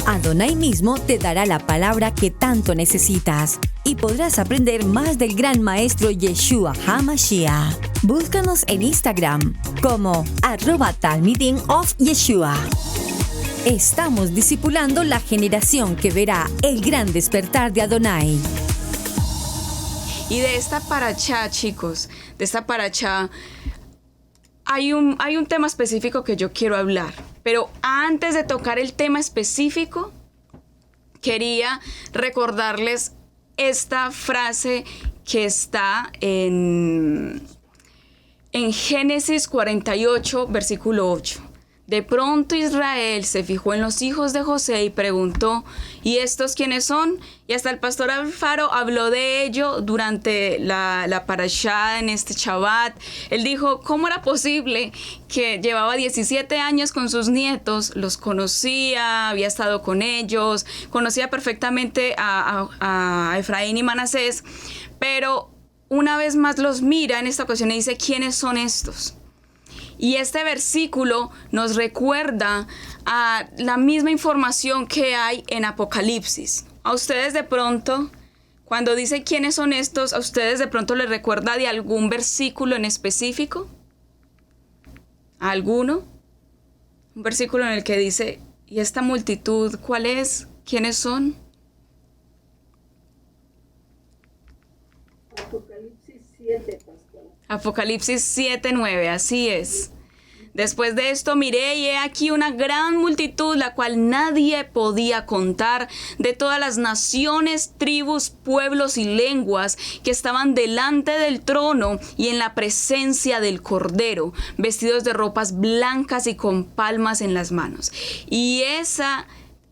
Adonai mismo te dará la palabra que tanto necesitas y podrás aprender más del gran maestro Yeshua HaMashiach. Búscanos en Instagram como @Talmidim of Yeshua. Estamos discipulando la generación que verá el gran despertar de Adonai. Y de esta parashá, chicos, de esta parashá, hay un tema específico que yo quiero hablar. Pero antes de tocar el tema específico, quería recordarles esta frase que está en Génesis 48, versículo 8. De pronto Israel se fijó en los hijos de José y preguntó, ¿y estos quiénes son? Y hasta el pastor Alfaro habló de ello durante la parashá en este Shabbat. Él dijo, ¿cómo era posible que llevaba 17 años con sus nietos, los conocía, había estado con ellos, conocía perfectamente a Efraín y Manasés, pero una vez más los mira en esta ocasión y dice, ¿quiénes son estos? Y este versículo nos recuerda a la misma información que hay en Apocalipsis. A ustedes de pronto, cuando dice quiénes son estos, ¿a ustedes de pronto les recuerda de algún versículo en específico? ¿A alguno? Un versículo en el que dice, ¿y esta multitud cuál es? ¿Quiénes son? Apocalipsis 7, pastor. Apocalipsis 7:9, así es. Después de esto miré y he aquí una gran multitud, la cual nadie podía contar, de todas las naciones, tribus, pueblos y lenguas que estaban delante del trono y en la presencia del Cordero, vestidos de ropas blancas y con palmas en las manos. Y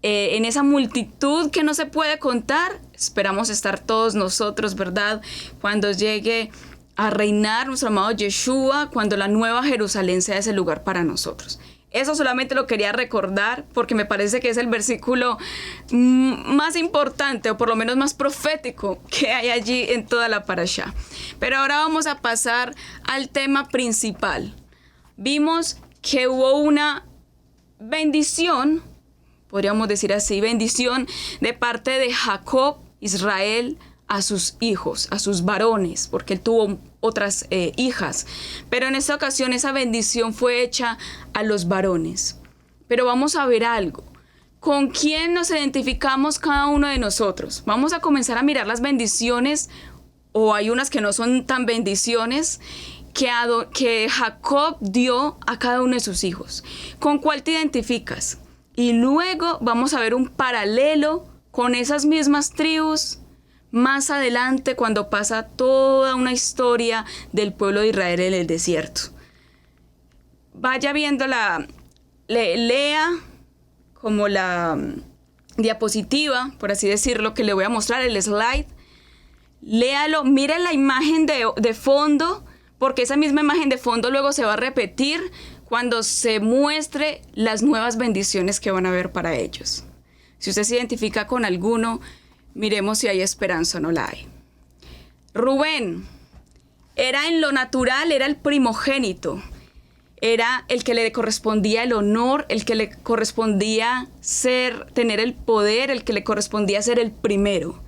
en esa multitud que no se puede contar, esperamos estar todos nosotros, ¿verdad? Cuando llegue a reinar nuestro amado Yeshua, cuando la nueva Jerusalén sea ese lugar para nosotros. Eso solamente lo quería recordar porque me parece que es el versículo más importante, o por lo menos más profético, que hay allí en toda la parashá. Pero ahora vamos a pasar al tema principal. Vimos que hubo una bendición, podríamos decir así, bendición de parte de Jacob, Israel, a sus hijos, a sus varones, porque él tuvo otras hijas. Pero en esta ocasión esa bendición fue hecha a los varones. Pero vamos a ver algo. ¿Con quién nos identificamos cada uno de nosotros? Vamos a comenzar a mirar las bendiciones, o hay unas que no son tan bendiciones, que Jacob dio a cada uno de sus hijos. ¿Con cuál te identificas? Y luego vamos a ver un paralelo con esas mismas tribus más adelante, cuando pasa toda una historia del pueblo de Israel en el desierto. Vaya viendo lea como la diapositiva, por así decirlo, que le voy a mostrar, el slide. Léalo, mire la imagen de fondo, porque esa misma imagen de fondo luego se va a repetir cuando se muestre las nuevas bendiciones que van a haber para ellos. Si usted se identifica con alguno, miremos si hay esperanza o no la hay. Rubén era en lo natural, era el primogénito. Era el que le correspondía el honor, el que le correspondía tener el poder, el que le correspondía ser el primero.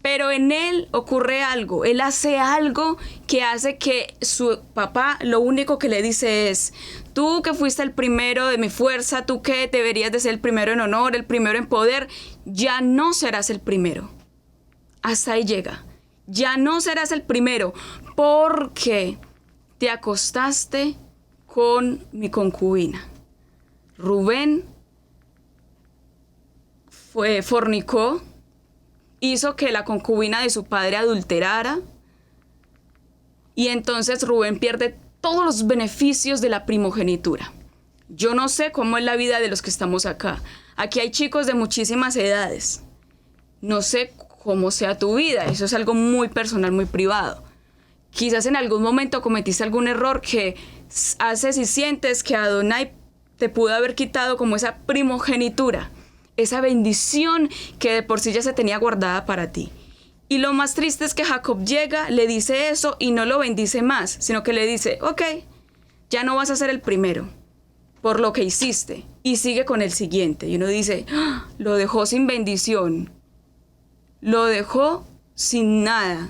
Pero en él ocurre algo. Él hace algo que hace que su papá lo único que le dice es: tú que fuiste el primero de mi fuerza, tú que deberías de ser el primero en honor, el primero en poder, ya no serás el primero. Hasta ahí llega. Ya no serás el primero porque te acostaste con mi concubina. Rubén fornicó, hizo que la concubina de su padre adulterara, y entonces Rubén pierde todos los beneficios de la primogenitura. Yo no sé cómo es la vida de los que estamos acá. Aquí hay chicos de muchísimas edades. No sé cómo sea tu vida. Eso es algo muy personal, muy privado. Quizás en algún momento cometiste algún error que haces y sientes que Adonai te pudo haber quitado como esa primogenitura, esa bendición que de por sí ya se tenía guardada para ti. Y lo más triste es que Jacob llega, le dice eso y no lo bendice más, sino que le dice: ok, ya no vas a ser el primero, por lo que hiciste. Y sigue con el siguiente. Y uno dice, ¡ah! Lo dejó sin bendición. Lo dejó sin nada.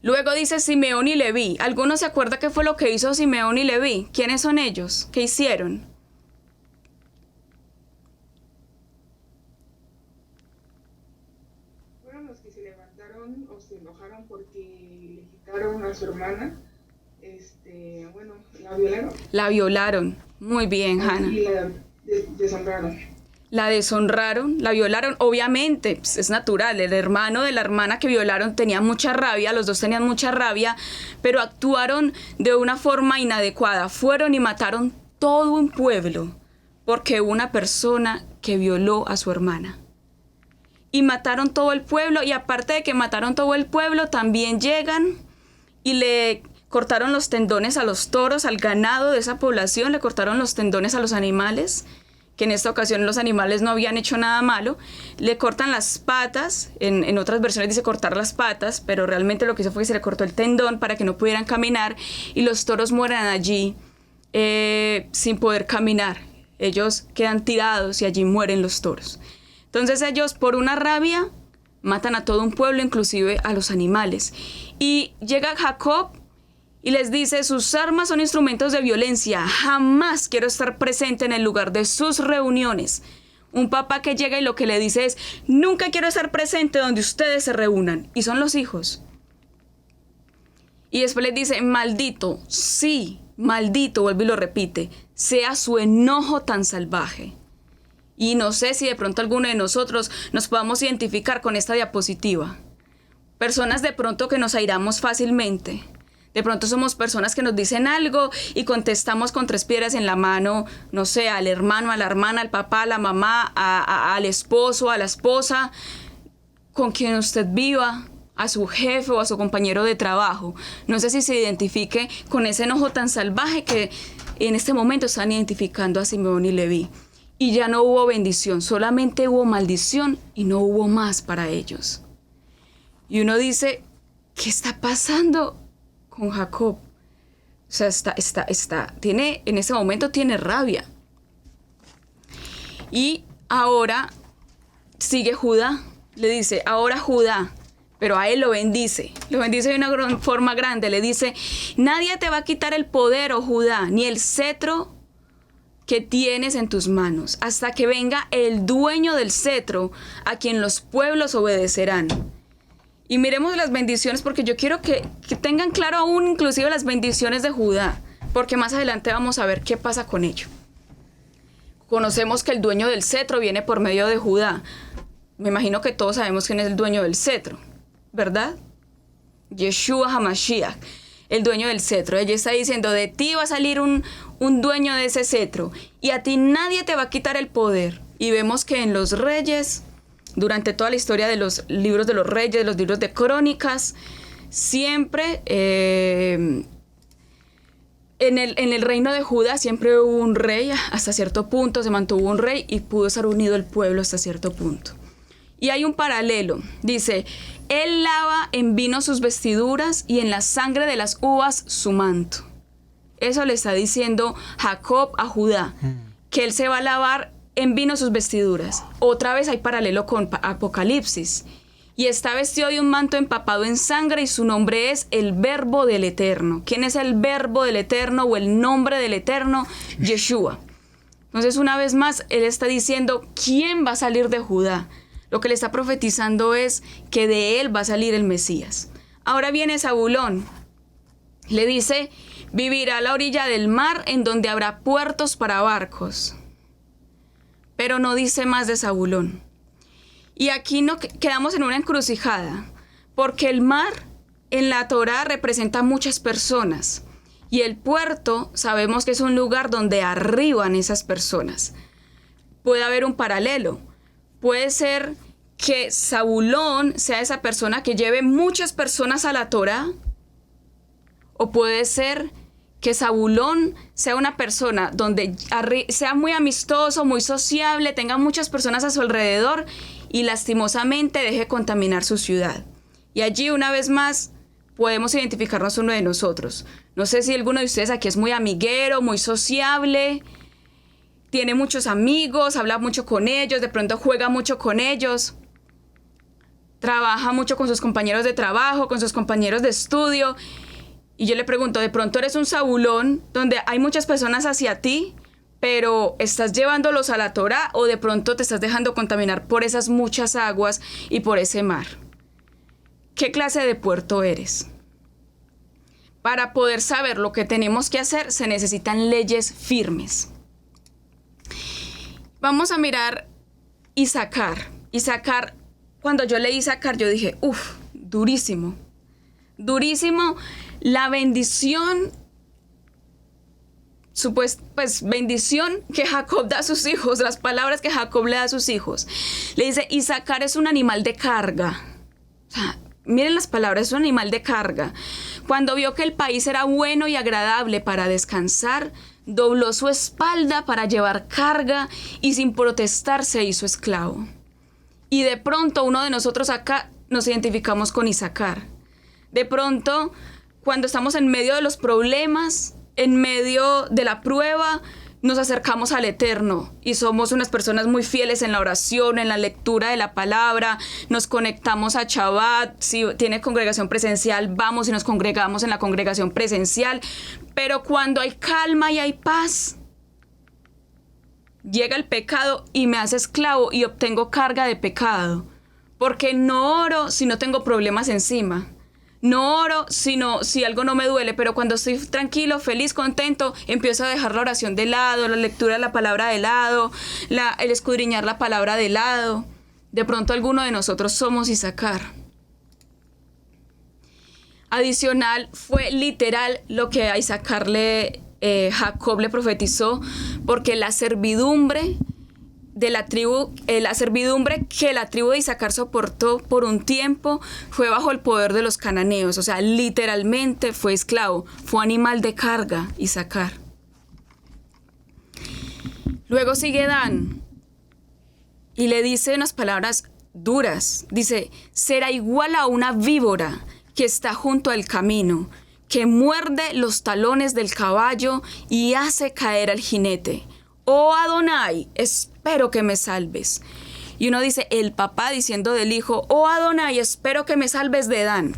Luego dice Simeón y Leví. ¿Alguno se acuerda qué fue lo que hizo Simeón y Leví? ¿Quiénes son ellos? ¿Qué hicieron? Fueron los que se levantaron o se enojaron porque le quitaron a su hermana. La violaron. La violaron. Muy bien, Hannah. Y la deshonraron. La deshonraron, la violaron, obviamente, pues es natural, el hermano de la hermana que violaron tenía mucha rabia, los dos tenían mucha rabia, pero actuaron de una forma inadecuada, fueron y mataron todo un pueblo, porque hubo una persona que violó a su hermana. Y mataron todo el pueblo, y aparte de que mataron todo el pueblo, también llegan y le cortaron los tendones a los toros, al ganado de esa población, le cortaron los tendones a los animales, que en esta ocasión los animales no habían hecho nada malo, le cortan las patas, en otras versiones dice cortar las patas, pero realmente lo que hizo fue que se le cortó el tendón para que no pudieran caminar, y los toros mueren allí sin poder caminar. Ellos quedan tirados y allí mueren los toros. Entonces ellos, por una rabia, matan a todo un pueblo, inclusive a los animales. Y llega Jacob y les dice, sus armas son instrumentos de violencia, jamás quiero estar presente en el lugar de sus reuniones. Un papá que llega y lo que le dice es, nunca quiero estar presente donde ustedes se reúnan. Y son los hijos. Y después les dice, maldito, sí, maldito, vuelve y lo repite, sea su enojo tan salvaje. Y no sé si de pronto alguno de nosotros nos podamos identificar con esta diapositiva. Personas de pronto que nos airamos fácilmente. De pronto somos personas que nos dicen algo y contestamos con 3 piedras en la mano, no sé, al hermano, a la hermana, al papá, a la mamá, al esposo, a la esposa, con quien usted viva, a su jefe o a su compañero de trabajo. No sé si se identifique con ese enojo tan salvaje que en este momento están identificando a Simeón y Leví. Y ya no hubo bendición, solamente hubo maldición y no hubo más para ellos. Y uno dice, ¿qué está pasando con Jacob? O sea, en ese momento tiene rabia. Y ahora sigue Judá, le dice, ahora Judá, pero a él lo bendice de una forma grande, le dice, nadie te va a quitar el poder, oh Judá, ni el cetro que tienes en tus manos, hasta que venga el dueño del cetro, a quien los pueblos obedecerán. Y miremos las bendiciones, porque yo quiero que tengan claro aún inclusive las bendiciones de Judá, porque más adelante vamos a ver qué pasa con ello. Conocemos que el dueño del cetro viene por medio de Judá. Me imagino que todos sabemos quién es el dueño del cetro, ¿verdad? Yeshua HaMashiach, el dueño del cetro. Ella está diciendo, de ti va a salir un dueño de ese cetro, y a ti nadie te va a quitar el poder. Y vemos que en los reyes, durante toda la historia de los libros de los reyes, de los libros de crónicas, siempre en el reino de Judá siempre hubo un rey, hasta cierto punto se mantuvo un rey y pudo estar unido el pueblo hasta cierto punto. Y hay un paralelo, dice, él lava en vino sus vestiduras y en la sangre de las uvas su manto. Eso le está diciendo Jacob a Judá, que él se va a lavar en vino sus vestiduras. Otra vez hay paralelo con Apocalipsis. Y está vestido de un manto empapado en sangre y su nombre es el Verbo del Eterno. ¿Quién es el Verbo del Eterno o el nombre del Eterno? Yeshua. Entonces, una vez más, él está diciendo, ¿quién va a salir de Judá? Lo que le está profetizando es que de él va a salir el Mesías. Ahora viene Zabulón. Le dice, vivirá a la orilla del mar en donde habrá puertos para barcos. Pero no dice más de Zabulón. Y aquí no quedamos en una encrucijada, porque el mar en la Torá representa a muchas personas, y el puerto sabemos que es un lugar donde arriban esas personas. Puede haber un paralelo. Puede ser que Zabulón sea esa persona que lleve muchas personas a la Torá, o puede ser que Zabulón sea una persona donde sea muy amistoso, muy sociable, tenga muchas personas a su alrededor y lastimosamente deje contaminar su ciudad. Y allí una vez más podemos identificarnos uno de nosotros. No sé si alguno de ustedes aquí es muy amiguero, muy sociable, tiene muchos amigos, habla mucho con ellos, de pronto juega mucho con ellos, trabaja mucho con sus compañeros de trabajo, con sus compañeros de estudio. Y yo le pregunto, ¿de pronto eres un Zabulón donde hay muchas personas hacia ti, pero estás llevándolos a la Torá, o de pronto te estás dejando contaminar por esas muchas aguas y por ese mar? ¿Qué clase de puerto eres? Para poder saber lo que tenemos que hacer, se necesitan leyes firmes. Vamos a mirar Isacar. Isacar, cuando yo leí Isacar, yo dije, durísimo. Durísimo. La bendición, bendición que Jacob da a sus hijos, las palabras que Jacob le da a sus hijos. Le dice, Isacar es un animal de carga. O sea, miren las palabras, es un animal de carga. Cuando vio que el país era bueno y agradable para descansar, dobló su espalda para llevar carga y sin protestar se hizo esclavo. Y de pronto uno de nosotros acá nos identificamos con Isacar. De pronto, cuando estamos en medio de los problemas, en medio de la prueba, nos acercamos al Eterno y somos unas personas muy fieles en la oración, en la lectura de la palabra, nos conectamos a Shabbat, si tiene congregación presencial, vamos y nos congregamos en la congregación presencial, pero cuando hay calma y hay paz, llega el pecado y me hace esclavo y obtengo carga de pecado, porque no oro si no tengo problemas encima. No oro si algo no me duele, pero cuando estoy tranquilo, feliz, contento, empiezo a dejar la oración de lado, la lectura de la palabra de lado, el escudriñar la palabra de lado. De pronto alguno de nosotros somos Isacar. Adicional, fue literal lo que a Isacar Jacob le profetizó, porque la servidumbre que la tribu de Isacar soportó por un tiempo fue bajo el poder de los cananeos. O sea, literalmente fue esclavo, fue animal de carga Isacar. Luego sigue Dan y le dice unas palabras duras. Dice, será igual a una víbora que está junto al camino, que muerde los talones del caballo y hace caer al jinete. Oh Adonai, espero que me salves. Y uno dice, el papá diciendo del hijo, oh Adonai, espero que me salves de Dan.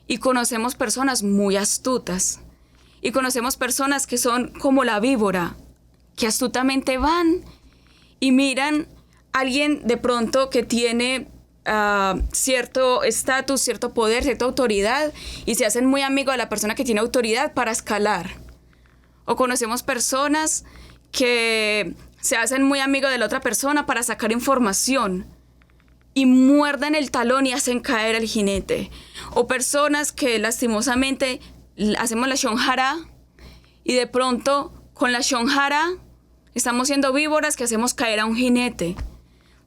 Y conocemos personas muy astutas. Y conocemos personas que son como la víbora, que astutamente van y miran a alguien de pronto que tiene cierto estatus, cierto poder, cierta autoridad, y se hacen muy amigos de la persona que tiene autoridad para escalar. O conocemos personas que se hacen muy amigos de la otra persona para sacar información y muerden el talón y hacen caer al jinete. O personas que lastimosamente hacemos la Shon Hara y de pronto con la Shon Hara estamos siendo víboras que hacemos caer a un jinete.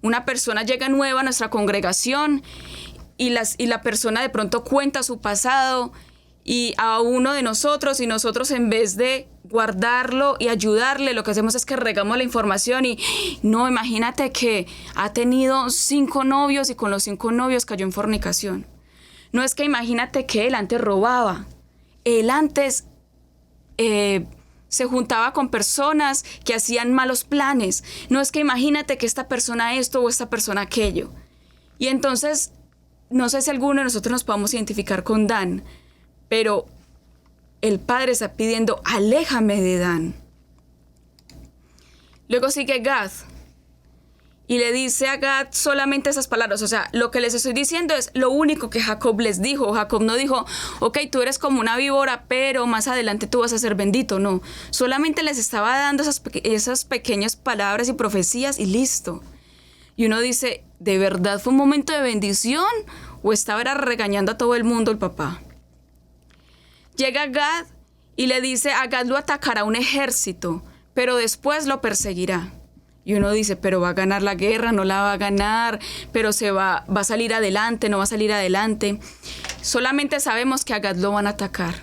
Una persona llega nueva a nuestra congregación y la persona de pronto cuenta su pasado y a uno de nosotros, y nosotros en vez de guardarlo y ayudarle, lo que hacemos es que regamos la información y no, imagínate que ha tenido 5 novios y con los 5 novios cayó en fornicación. No, es que imagínate que él antes robaba, él antes se juntaba con personas que hacían malos planes. No, es que imagínate que esta persona esto o esta persona aquello. Y entonces, no sé si alguno de nosotros nos podamos identificar con Dan, pero el padre está pidiendo, aléjame de Dan. Luego sigue Gad y le dice a Gad solamente esas palabras. O sea, lo que les estoy diciendo es lo único que Jacob les dijo. Jacob no dijo, ok, tú eres como una víbora, pero más adelante tú vas a ser bendito. No, solamente les estaba dando esas pequeñas palabras y profecías y listo. Y uno dice, ¿de verdad fue un momento de bendición o estaba regañando a todo el mundo el papá? Llega Gad y le dice, a Gad lo atacará un ejército, pero después lo perseguirá. Y uno dice, pero va a ganar la guerra, no la va a ganar, pero va a salir adelante, no va a salir adelante. Solamente sabemos que a Gad lo van a atacar.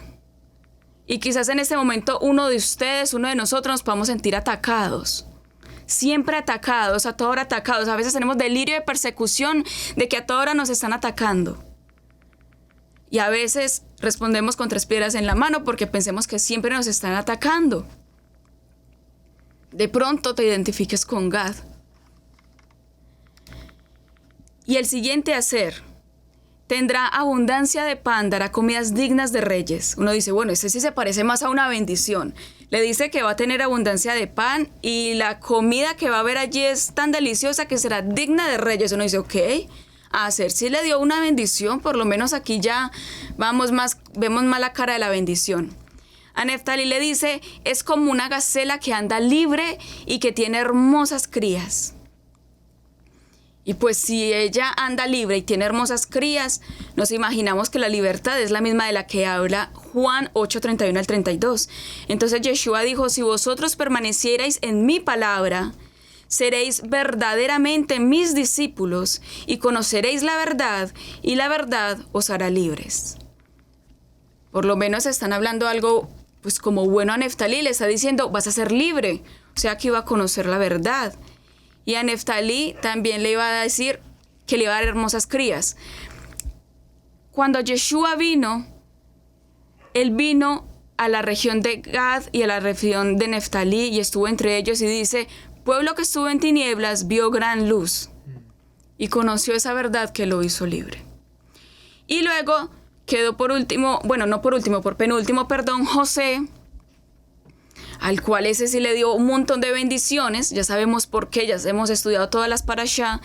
Y quizás en este momento uno de ustedes, uno de nosotros nos podamos sentir atacados. Siempre atacados, a toda hora atacados. A veces tenemos delirio de persecución de que a toda hora nos están atacando. Y a veces respondemos con 3 piedras en la mano porque pensemos que siempre nos están atacando. De pronto te identifiques con Gad. Y el siguiente hacer: tendrá abundancia de pan, dará comidas dignas de reyes. Uno dice, bueno, ese sí se parece más a una bendición. Le dice que va a tener abundancia de pan y la comida que va a haber allí es tan deliciosa que será digna de reyes. Uno dice, ok, a hacer sí le dio una bendición, por lo menos aquí ya vemos más la cara de la bendición. A Neftalí le dice, es como una gacela que anda libre y que tiene hermosas crías. Y pues si ella anda libre y tiene hermosas crías, nos imaginamos que la libertad es la misma de la que habla Juan 8:31 al 32. Entonces Yeshua dijo, si vosotros permanecierais en mi palabra, seréis verdaderamente mis discípulos y conoceréis la verdad, y la verdad os hará libres. Por lo menos están hablando algo, pues como bueno a Neftalí, le está diciendo, vas a ser libre, o sea que iba a conocer la verdad. Y a Neftalí también le iba a decir que le iba a dar hermosas crías. Cuando Yeshua vino, él vino a la región de Gad y a la región de Neftalí y estuvo entre ellos y dice, pueblo que estuvo en tinieblas vio gran luz y conoció esa verdad que lo hizo libre. Y luego quedó por penúltimo, José, al cual ese sí le dio un montón de bendiciones, ya sabemos por qué, ya hemos estudiado todas las parashá,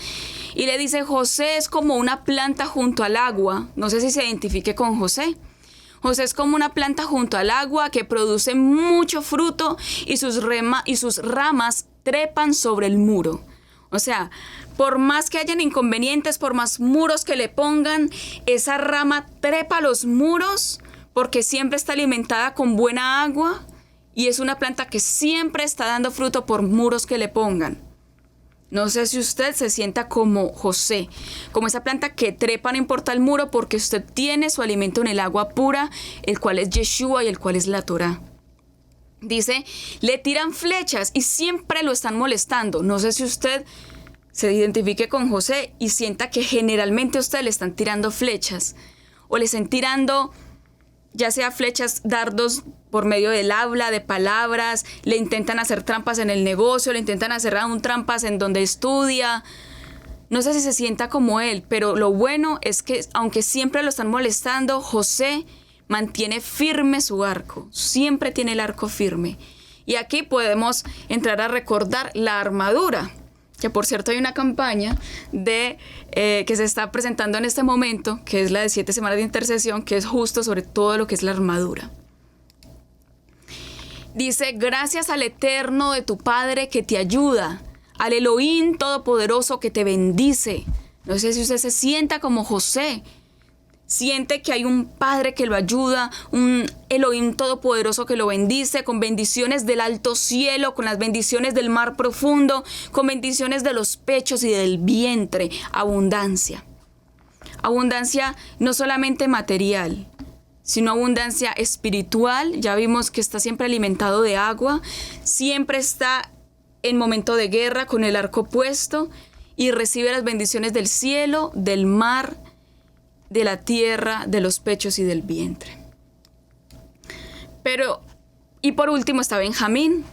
y le dice, José es como una planta junto al agua, no sé si se identifique con José. José es como una planta junto al agua que produce mucho fruto y sus ramas trepan sobre el muro. O sea, por más que hayan inconvenientes, por más muros que le pongan, esa rama trepa los muros porque siempre está alimentada con buena agua. Y es una planta que siempre está dando fruto por muros que le pongan. No sé si usted se sienta como José, como esa planta que trepa no importa el muro porque usted tiene su alimento en el agua pura, el cual es Yeshua y el cual es la Torá. Dice, le tiran flechas y siempre lo están molestando. No sé si usted se identifique con José y sienta que generalmente a usted le están tirando flechas o le están tirando ya sea flechas, dardos por medio del habla, de palabras, le intentan hacer trampas en el negocio, le intentan hacer aún trampas en donde estudia. No sé si se sienta como él, pero lo bueno es que aunque siempre lo están molestando, José mantiene firme su arco, siempre tiene el arco firme. Y aquí podemos entrar a recordar la armadura, que por cierto hay una campaña que se está presentando en este momento, que es la de 7 semanas de intercesión, que es justo sobre todo lo que es la armadura. Dice, gracias al Eterno de tu Padre que te ayuda, al Elohim Todopoderoso que te bendice. No sé si usted se sienta como José, siente que hay un Padre que lo ayuda, un Elohim Todopoderoso que lo bendice, con bendiciones del alto cielo, con las bendiciones del mar profundo, con bendiciones de los pechos y del vientre, abundancia. Abundancia no solamente material, sino abundancia espiritual. Ya vimos que está siempre alimentado de agua, siempre está en momento de guerra con el arco puesto y recibe las bendiciones del cielo, del mar, de la tierra, de los pechos y del vientre. Y por último está Benjamín.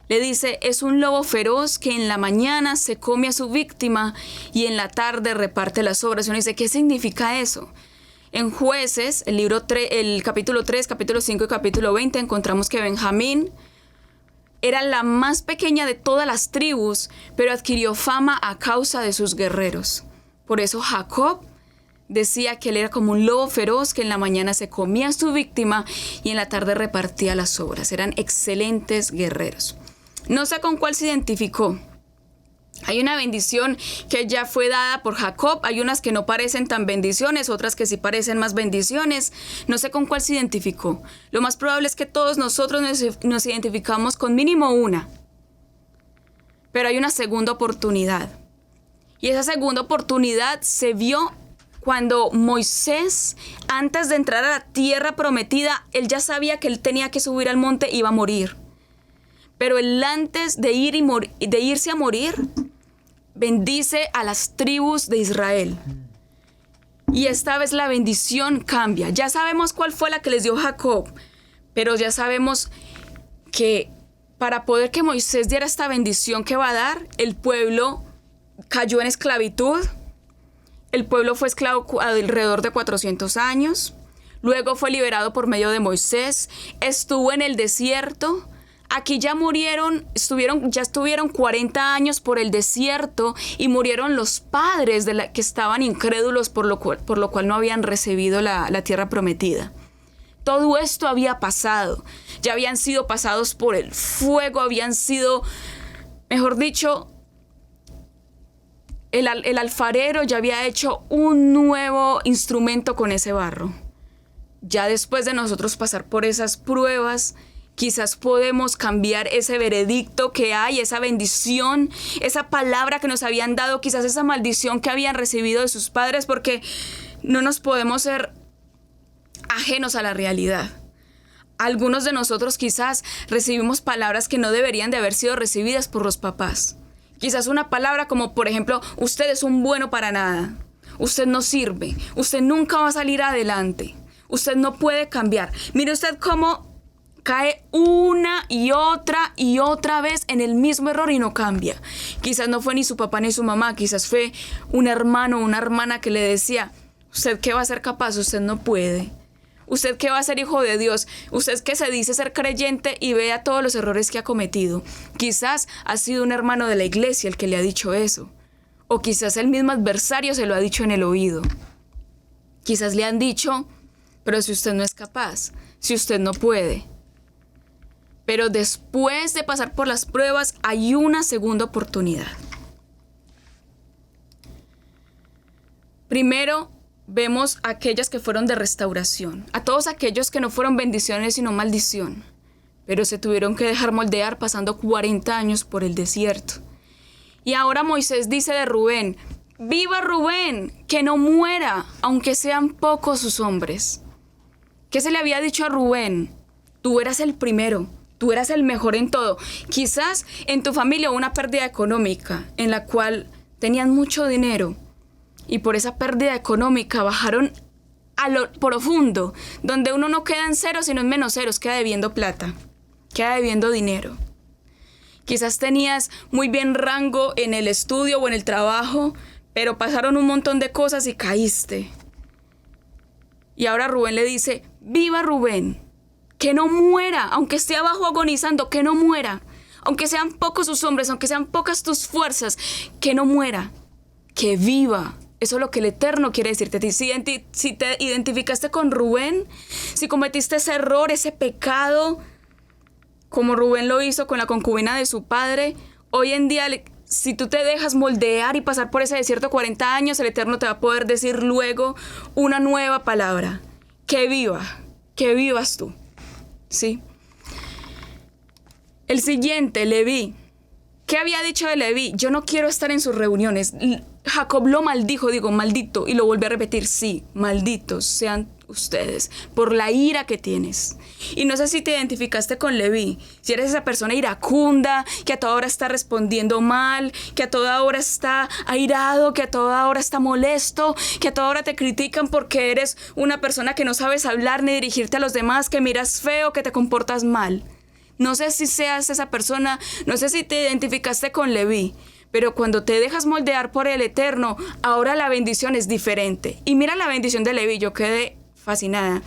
Le dice, es un lobo feroz que en la mañana se come a su víctima y en la tarde reparte las obras. Y uno dice, ¿qué significa eso? En Jueces, el capítulo 3, capítulo 5 y capítulo 20, encontramos que Benjamín era la más pequeña de todas las tribus, pero adquirió fama a causa de sus guerreros. Por eso Jacob decía que él era como un lobo feroz que en la mañana se comía a su víctima y en la tarde repartía las obras. Eran excelentes guerreros. No sé con cuál se identificó. Hay una bendición que ya fue dada por Jacob. Hay unas que no parecen tan bendiciones, otras que sí parecen más bendiciones. No sé con cuál se identificó. Lo más probable es que todos nosotros nos identificamos con mínimo una. Pero hay una segunda oportunidad. Y esa segunda oportunidad se vio cuando Moisés, antes de entrar a la tierra prometida, él ya sabía que él tenía que subir al monte y iba a morir. Pero él antes de irse a morir, bendice a las tribus de Israel. Y esta vez la bendición cambia. Ya sabemos cuál fue la que les dio Jacob, pero ya sabemos que para poder que Moisés diera esta bendición que va a dar, el pueblo cayó en esclavitud. El pueblo fue esclavo alrededor de 400 años. Luego fue liberado por medio de Moisés. Estuvo en el desierto. Aquí ya estuvieron 40 años por el desierto y murieron los padres que estaban incrédulos por lo cual no habían recibido la tierra prometida. Todo esto había pasado. Ya habían sido pasados por el fuego, habían sido, mejor dicho, el alfarero ya había hecho un nuevo instrumento con ese barro. Ya después de nosotros pasar por esas pruebas, quizás podemos cambiar ese veredicto que hay, esa bendición, esa palabra que nos habían dado, quizás esa maldición que habían recibido de sus padres, porque no nos podemos ser ajenos a la realidad. Algunos de nosotros quizás recibimos palabras que no deberían de haber sido recibidas por los papás. Quizás una palabra como, por ejemplo, usted es un bueno para nada, usted no sirve, usted nunca va a salir adelante, usted no puede cambiar. Mire usted cómo cae una y otra vez en el mismo error y no cambia. Quizás no fue ni su papá ni su mamá, quizás fue un hermano o una hermana que le decía, ¿usted qué va a ser capaz? Usted no puede. ¿Usted qué va a ser hijo de Dios? Usted que se dice ser creyente y vea todos los errores que ha cometido. Quizás ha sido un hermano de la iglesia el que le ha dicho eso. O quizás el mismo adversario se lo ha dicho en el oído. Quizás le han dicho, pero si usted no es capaz, si usted no puede. Pero después de pasar por las pruebas, hay una segunda oportunidad. Primero, vemos a aquellas que fueron de restauración, a todos aquellos que no fueron bendiciones sino maldición, pero se tuvieron que dejar moldear pasando 40 años por el desierto. Y ahora Moisés dice de Rubén, ¡viva Rubén, que no muera, aunque sean pocos sus hombres! ¿Qué se le había dicho a Rubén? Tú eras el primero. Tú eras el mejor en todo. Quizás en tu familia hubo una pérdida económica en la cual tenían mucho dinero y por esa pérdida económica bajaron a lo profundo, donde uno no queda en ceros sino en menos ceros, queda debiendo plata, queda debiendo dinero. Quizás tenías muy bien rango en el estudio o en el trabajo, pero pasaron un montón de cosas y caíste. Y ahora Rubén le dice, ¡viva Rubén! Que no muera, aunque esté abajo agonizando, que no muera. Aunque sean pocos sus hombres, aunque sean pocas tus fuerzas, que no muera, que viva. Eso es lo que el Eterno quiere decirte a ti. Si te identificaste con Rubén, si cometiste ese error, ese pecado, como Rubén lo hizo con la concubina de su padre, hoy en día, si tú te dejas moldear y pasar por ese desierto 40 años, el Eterno te va a poder decir luego una nueva palabra. Que viva, que vivas tú. ¿Sí? El siguiente, Leví. ¿Qué había dicho de Leví? Yo no quiero estar en sus reuniones. Jacob lo maldijo, maldito, y lo volví a repetir, sí, malditos sean ustedes por la ira que tienes. Y no sé si te identificaste con Leví, si eres esa persona iracunda, que a toda hora está respondiendo mal, que a toda hora está airado, que a toda hora está molesto, que a toda hora te critican porque eres una persona que no sabes hablar ni dirigirte a los demás, que miras feo, que te comportas mal. No sé si seas esa persona, no sé si te identificaste con Leví, pero cuando te dejas moldear por el Eterno, ahora la bendición es diferente. Y mira la bendición de Leví, yo quedé fascinada.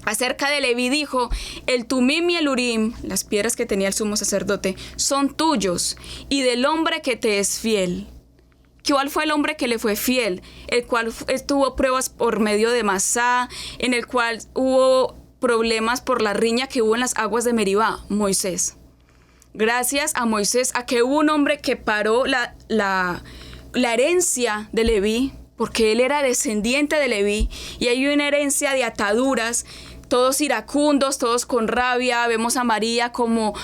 Acerca de Leví dijo, el Tumim y el Urim, las piedras que tenía el sumo sacerdote, son tuyos, y del hombre que te es fiel. ¿Cuál fue el hombre que le fue fiel? El cual tuvo pruebas por medio de Masá, en el cual hubo problemas por la riña que hubo en las aguas de Meribá, Moisés. Gracias a Moisés, a que hubo un hombre que paró la herencia de Leví, porque él era descendiente de Leví, y hay una herencia de ataduras, todos iracundos, todos con rabia. Vemos a María como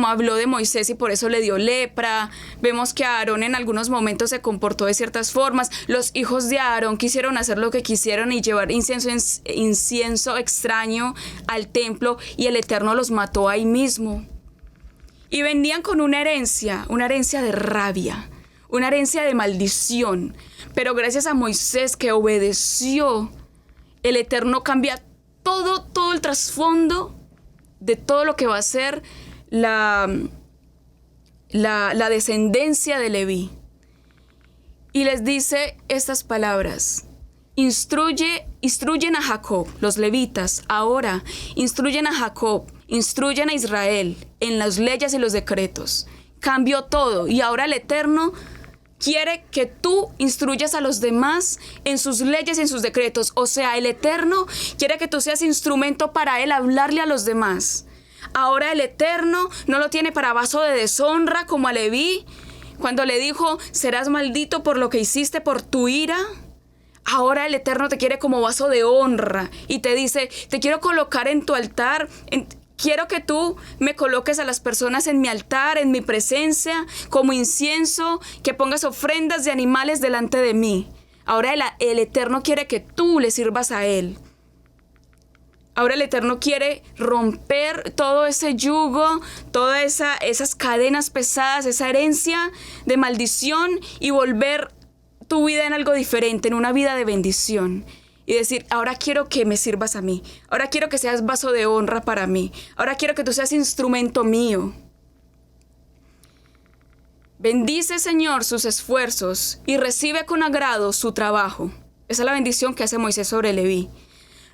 habló de Moisés y por eso le dio lepra. Vemos que Aarón en algunos momentos se comportó de ciertas formas. Los hijos de Aarón quisieron hacer lo que quisieron y llevar incienso extraño al templo, y el Eterno los mató ahí mismo. Y venían con una herencia de rabia, una herencia de maldición. Pero gracias a Moisés que obedeció, el Eterno cambia todo el trasfondo de todo lo que va a ser la descendencia de Leví. Y les dice estas palabras: instruyen a Jacob, los levitas, ahora instruyen a Jacob, instruyen a Israel en las leyes y los decretos. Cambió todo y ahora el Eterno quiere que tú instruyas a los demás en sus leyes y en sus decretos. O sea, el Eterno quiere que tú seas instrumento para Él hablarle a los demás. Ahora el Eterno no lo tiene para vaso de deshonra como a Leví, cuando le dijo: serás maldito por lo que hiciste por tu ira. Ahora el Eterno te quiere como vaso de honra y te dice: te quiero colocar en tu altar, quiero que tú me coloques a las personas en mi altar, en mi presencia, como incienso, que pongas ofrendas de animales delante de mí. Ahora el Eterno quiere que tú le sirvas a Él. Ahora el Eterno quiere romper todo ese yugo, todas esas cadenas pesadas, esa herencia de maldición, y volver tu vida en algo diferente, en una vida de bendición. Y decir: ahora quiero que me sirvas a mí. Ahora quiero que seas vaso de honra para mí. Ahora quiero que tú seas instrumento mío. Bendice, Señor, sus esfuerzos y recibe con agrado su trabajo. Esa es la bendición que hace Moisés sobre Leví.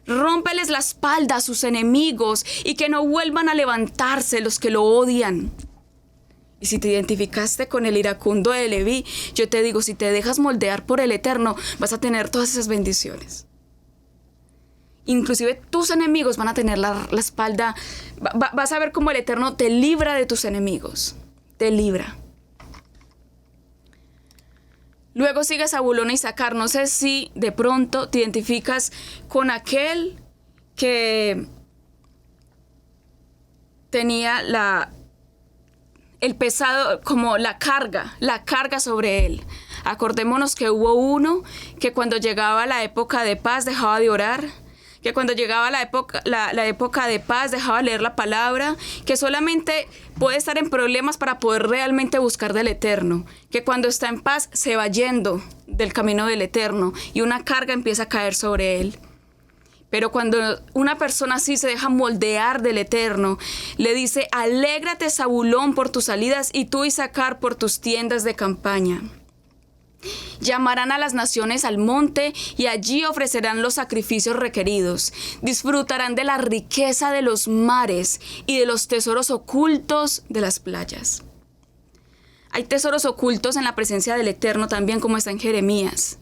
Rómpeles la espalda a sus enemigos y que no vuelvan a levantarse los que lo odian. Y si te identificaste con el iracundo de Leví, yo te digo: si te dejas moldear por el Eterno, vas a tener todas esas bendiciones. Inclusive tus enemigos van a tener la espalda. Vas a ver cómo el Eterno te libra de tus enemigos. Te libra. Luego sigue Zabulón e Isaacar. No sé si de pronto te identificas con aquel que tenía el pesado, como la carga sobre él. Acordémonos que hubo uno que cuando llegaba la época de paz dejaba de orar, que cuando llegaba la época de paz dejaba de leer la palabra, que solamente puede estar en problemas para poder realmente buscar del Eterno, que cuando está en paz se va yendo del camino del Eterno y una carga empieza a caer sobre él. Pero cuando una persona así se deja moldear del Eterno, le dice: alégrate, Zabulón, por tus salidas, y tú, Isaacar, por tus tiendas de campaña. Llamarán a las naciones al monte y allí ofrecerán los sacrificios requeridos. Disfrutarán de la riqueza de los mares y de los tesoros ocultos de las playas. Hay tesoros ocultos en la presencia del Eterno también, como está en Jeremías,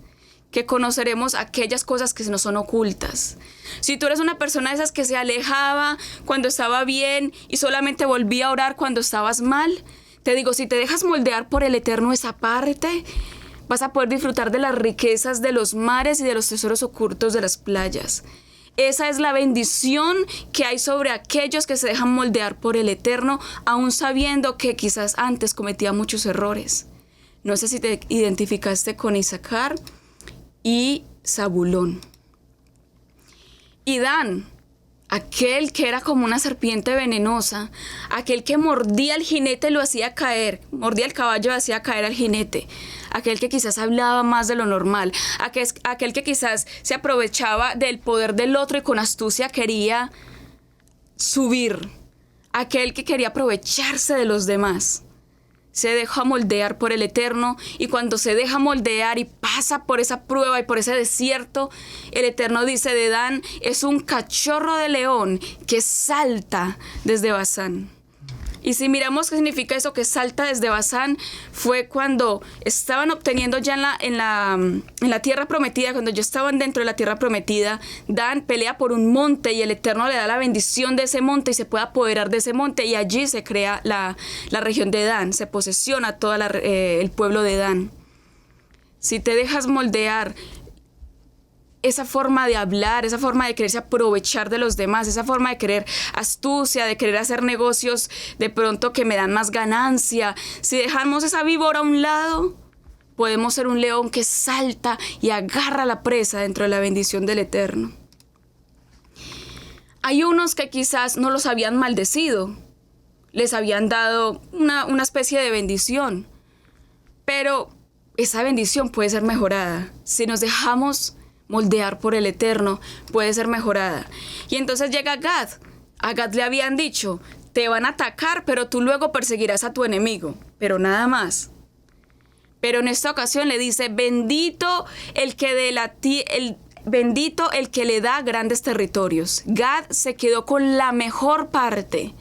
que conoceremos aquellas cosas que nos son ocultas. Si tú eres una persona de esas que se alejaba cuando estaba bien y solamente volvía a orar cuando estabas mal, te digo: si te dejas moldear por el Eterno esa parte, vas a poder disfrutar de las riquezas de los mares y de los tesoros ocultos de las playas. Esa es la bendición que hay sobre aquellos que se dejan moldear por el Eterno, aún sabiendo que quizás antes cometía muchos errores. No sé si te identificaste con Isaacar y Zabulón. Y Dan, aquel que era como una serpiente venenosa, aquel que mordía al jinete y lo hacía caer, mordía el caballo y hacía caer al jinete, aquel que quizás hablaba más de lo normal, aquel que quizás se aprovechaba del poder del otro y con astucia quería subir, aquel que quería aprovecharse de los demás. Se deja moldear por el Eterno, y cuando se deja moldear y pasa por esa prueba y por ese desierto, el Eterno dice de Dan: es un cachorro de león que salta desde Basán. Y si miramos qué significa eso, que salta desde Basán, fue cuando estaban obteniendo ya en la tierra prometida, cuando ya estaban dentro de la tierra prometida. Dan pelea por un monte y el Eterno le da la bendición de ese monte y se puede apoderar de ese monte, y allí se crea la región de Dan, se posesiona todo el pueblo de Dan. Si te dejas moldear, esa forma de hablar, esa forma de quererse aprovechar de los demás, esa forma de querer astucia, de querer hacer negocios de pronto que me dan más ganancia, si dejamos esa víbora a un lado, podemos ser un león que salta y agarra la presa dentro de la bendición del Eterno. Hay unos que quizás no los habían maldecido, les habían dado una especie de bendición, pero esa bendición puede ser mejorada. Si nos dejamos moldear por el Eterno, puede ser mejorada. Y entonces llega Gad. A Gad le habían dicho, te van a atacar, pero tú luego perseguirás a tu enemigo. Pero nada más. Pero en esta ocasión le dice, bendito el que le da grandes territorios. Gad se quedó con la mejor parte,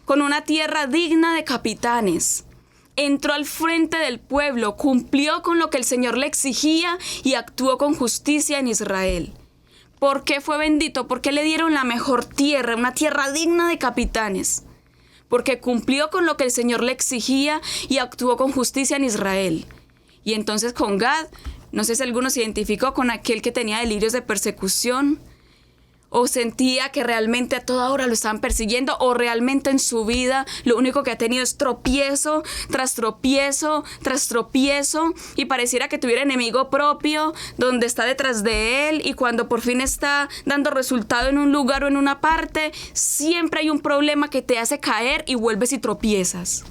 con una tierra digna de capitanes. Entró al frente del pueblo, cumplió con lo que el Señor le exigía y actuó con justicia en Israel. ¿Por qué fue bendito? Porque le dieron la mejor tierra, una tierra digna de capitanes. Porque cumplió con lo que el Señor le exigía y actuó con justicia en Israel. Y entonces con Gad, no sé si alguno se identificó con aquel que tenía delirios de persecución, o sentía que realmente a toda hora lo estaban persiguiendo, o realmente en su vida lo único que ha tenido es tropiezo tras tropiezo tras tropiezo, y pareciera que tuviera enemigo propio donde está detrás de él, y cuando por fin está dando resultado en un lugar o en una parte, siempre hay un problema que te hace caer y vuelves y tropiezas.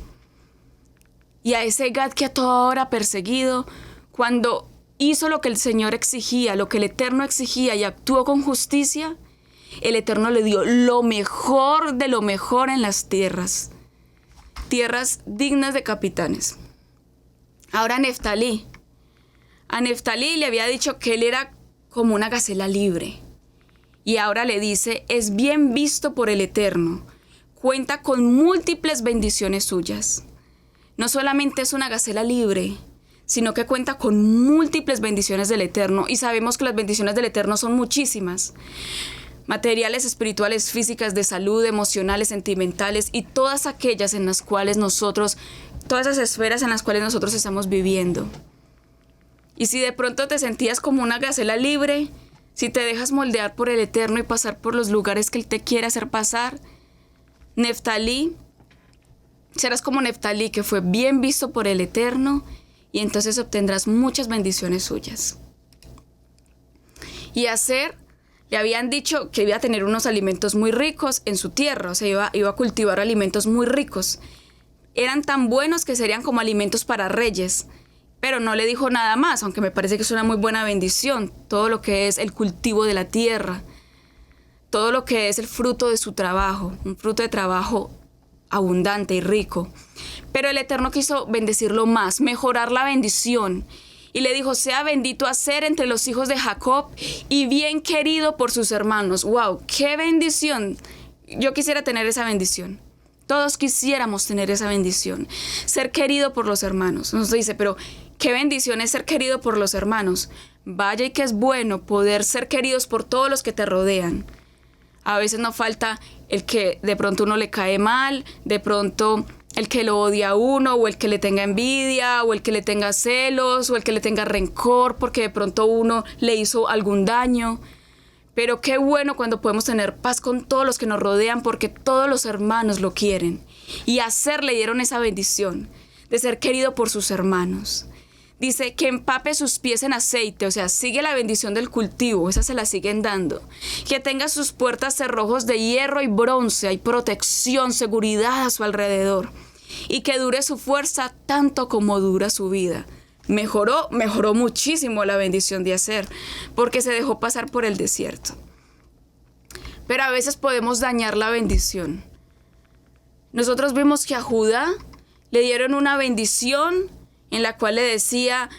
Y a ese Gad que a toda hora perseguido, cuando hizo lo que el Señor exigía, lo que el Eterno exigía y actuó con justicia, el Eterno le dio lo mejor de lo mejor en las tierras. Tierras dignas de capitanes. Ahora Neftalí. A Neftalí le había dicho que él era como una gacela libre. Y ahora le dice, es bien visto por el Eterno. Cuenta con múltiples bendiciones suyas. No solamente es una gacela libre, sino que cuenta con múltiples bendiciones del Eterno. Y sabemos que las bendiciones del Eterno son muchísimas. Materiales, espirituales, físicas, de salud, emocionales, sentimentales y todas aquellas en las cuales todas esas esferas en las cuales nosotros estamos viviendo. Y si de pronto te sentías como una gacela libre, si te dejas moldear por el Eterno y pasar por los lugares que Él te quiere hacer pasar, Neftalí, serás como Neftalí, que fue bien visto por el Eterno, y entonces obtendrás muchas bendiciones suyas. Y Aser, le habían dicho que iba a tener unos alimentos muy ricos en su tierra, o sea, iba a cultivar alimentos muy ricos. Eran tan buenos que serían como alimentos para reyes, pero no le dijo nada más, aunque me parece que es una muy buena bendición, todo lo que es el cultivo de la tierra, todo lo que es el fruto de su trabajo, un fruto de trabajo abundante y rico. Pero el Eterno quiso bendecirlo más, mejorar la bendición. Y le dijo, sea bendito Aser entre los hijos de Jacob y bien querido por sus hermanos. ¡Wow! ¡Qué bendición! Yo quisiera tener esa bendición. Todos quisiéramos tener esa bendición. Ser querido por los hermanos. Nos dice, pero ¿qué bendición es ser querido por los hermanos? Vaya y que es bueno poder ser queridos por todos los que te rodean. A veces no falta el que de pronto uno le cae mal, de pronto el que lo odia a uno, o el que le tenga envidia, o el que le tenga celos, o el que le tenga rencor porque de pronto uno le hizo algún daño. Pero qué bueno cuando podemos tener paz con todos los que nos rodean, porque todos los hermanos lo quieren. Y a Aser le dieron esa bendición de ser querido por sus hermanos. Dice que empape sus pies en aceite, o sea, sigue la bendición del cultivo, esa se la siguen dando. Que tenga sus puertas cerrojos de hierro y bronce, hay protección, seguridad a su alrededor. Y que dure su fuerza tanto como dura su vida. Mejoró muchísimo la bendición de Aser, porque se dejó pasar por el desierto. Pero a veces podemos dañar la bendición. Nosotros vimos que a Judá le dieron una bendición en la cual le decía,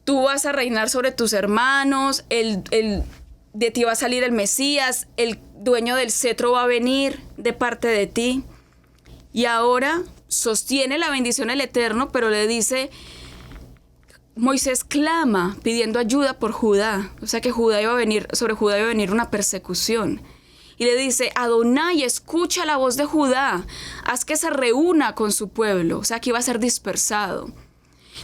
tú vas a reinar sobre tus hermanos, de ti va a salir el Mesías, el dueño del cetro va a venir de parte de ti. Y ahora sostiene la bendición del Eterno, pero le dice, Moisés clama pidiendo ayuda por Judá, o sea que sobre Judá iba a venir una persecución. Y le dice, Adonai, escucha la voz de Judá, haz que se reúna con su pueblo, o sea que iba a ser dispersado.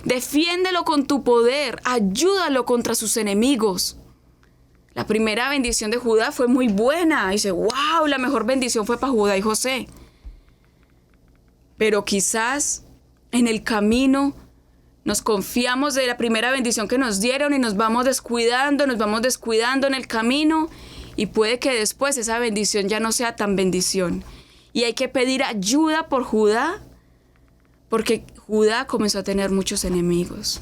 Defiéndelo con tu poder, ayúdalo contra sus enemigos. La primera bendición de Judá fue muy buena. Dice, wow, la mejor bendición fue para Judá y José. Pero quizás en el camino nos confiamos de la primera bendición que nos dieron y nos vamos descuidando en el camino, y puede que después esa bendición ya no sea tan bendición. Y hay que pedir ayuda por Judá, porque Judá comenzó a tener muchos enemigos.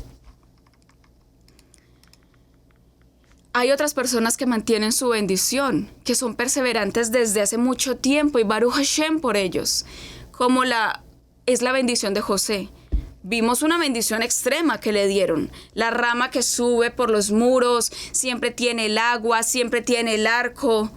hay otras personas que mantienen su bendición, que son perseverantes desde hace mucho tiempo y Baruch Hashem por ellos, como es la bendición de José. Vimos una bendición extrema que le dieron. La rama que sube por los muros, siempre tiene el agua, siempre tiene el arco.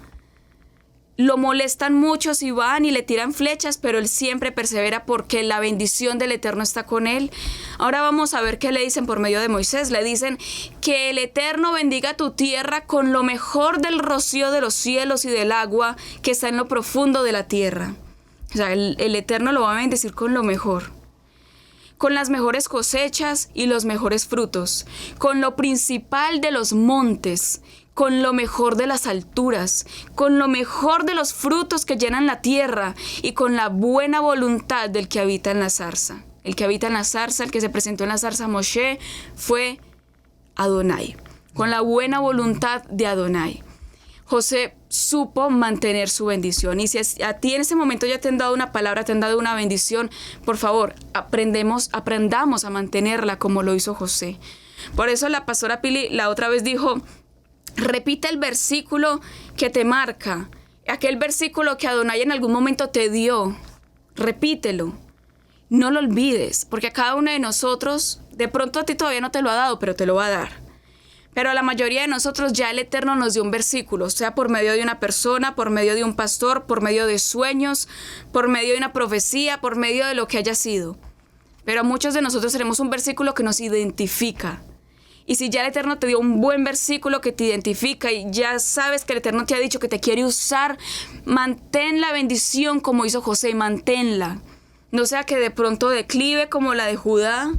Lo molestan muchos y van y le tiran flechas, pero él siempre persevera porque la bendición del Eterno está con él. Ahora vamos a ver qué le dicen por medio de Moisés. Le dicen que el Eterno bendiga tu tierra con lo mejor del rocío de los cielos y del agua que está en lo profundo de la tierra. O sea, el Eterno lo va a bendecir con lo mejor. Con las mejores cosechas y los mejores frutos, con lo principal de los montes, con lo mejor de las alturas, con lo mejor de los frutos que llenan la tierra y con la buena voluntad del que habita en la zarza. El que habita en la zarza, el que se presentó en la zarza a Moshe, fue Adonai, con la buena voluntad de Adonai. José supo mantener su bendición. Y si a ti en ese momento ya te han dado una palabra, te han dado una bendición, por favor, aprendamos a mantenerla como lo hizo José. Por eso la pastora Pili la otra vez dijo, repite el versículo que te marca, aquel versículo que Adonai en algún momento te dio, repítelo. No lo olvides, porque a cada uno de nosotros, de pronto a ti todavía no te lo ha dado, pero te lo va a dar. Pero a la mayoría de nosotros ya el Eterno nos dio un versículo, sea por medio de una persona, por medio de un pastor, por medio de sueños, por medio de una profecía, por medio de lo que haya sido. Pero muchos de nosotros tenemos un versículo que nos identifica. Y si ya el Eterno te dio un buen versículo que te identifica y ya sabes que el Eterno te ha dicho que te quiere usar, mantén la bendición como hizo José, manténla. No sea que de pronto declive como la de Judá.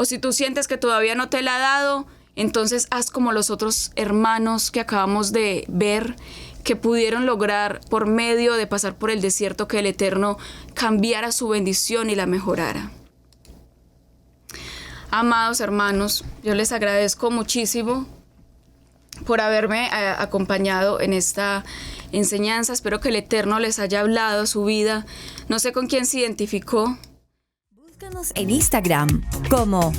O si tú sientes que todavía no te la ha dado, entonces haz como los otros hermanos que acabamos de ver, que pudieron lograr por medio de pasar por el desierto que el Eterno cambiara su bendición y la mejorara. Amados hermanos, yo les agradezco muchísimo por haberme acompañado en esta enseñanza. Espero que el Eterno les haya hablado su vida. No sé con quién se identificó. Búscanos en Instagram como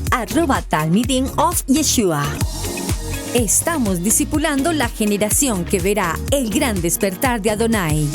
@talmidim of Yeshua. Estamos discipulando la generación que verá el gran despertar de Adonai.